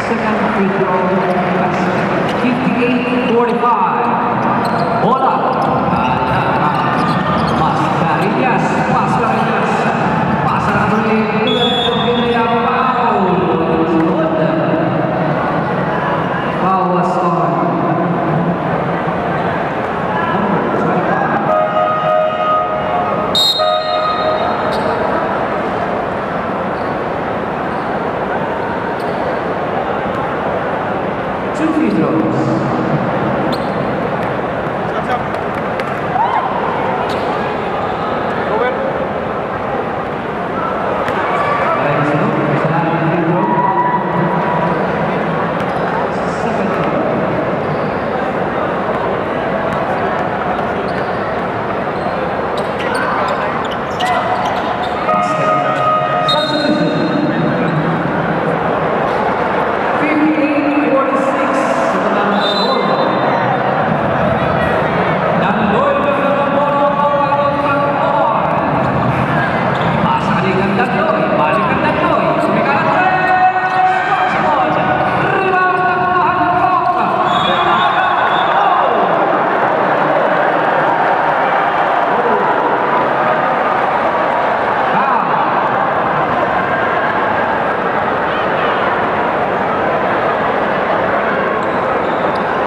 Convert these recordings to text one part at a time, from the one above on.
Second free throw, that's 58-45. Bola. Mas Carillas. Pasa na ulit. Foul was on. Number 25. Two free throws.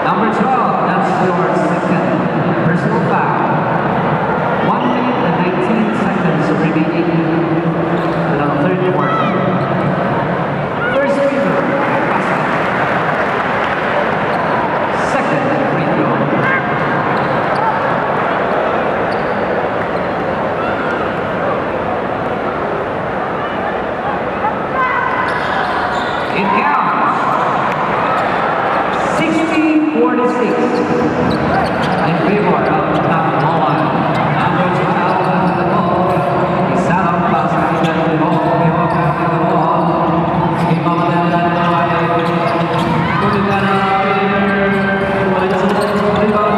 Number 12, that's your second personal foul. 1 minute and 19 seconds remaining in the third quarter. First free throw, Pascal. Second free throw. It counts. 60-46 in favor of Tacloban. Number 12 has the ball. Isa lang pa sa kanilang libong. Libong ang ball. Ibang dalawa ay kulit na ng player. Kulit sa libong.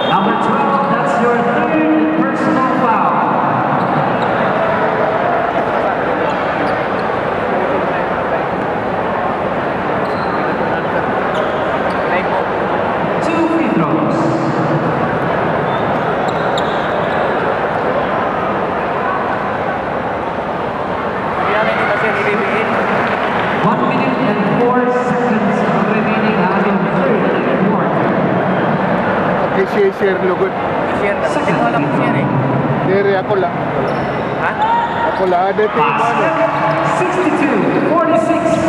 Number 12, that's your third personal foul. Two free throws. One minute and 4 seconds remaining on the third quarter. Share lugod. Second free throw. Dere ako lang. Ha? Ako lang. Dito yung ano. 62-46.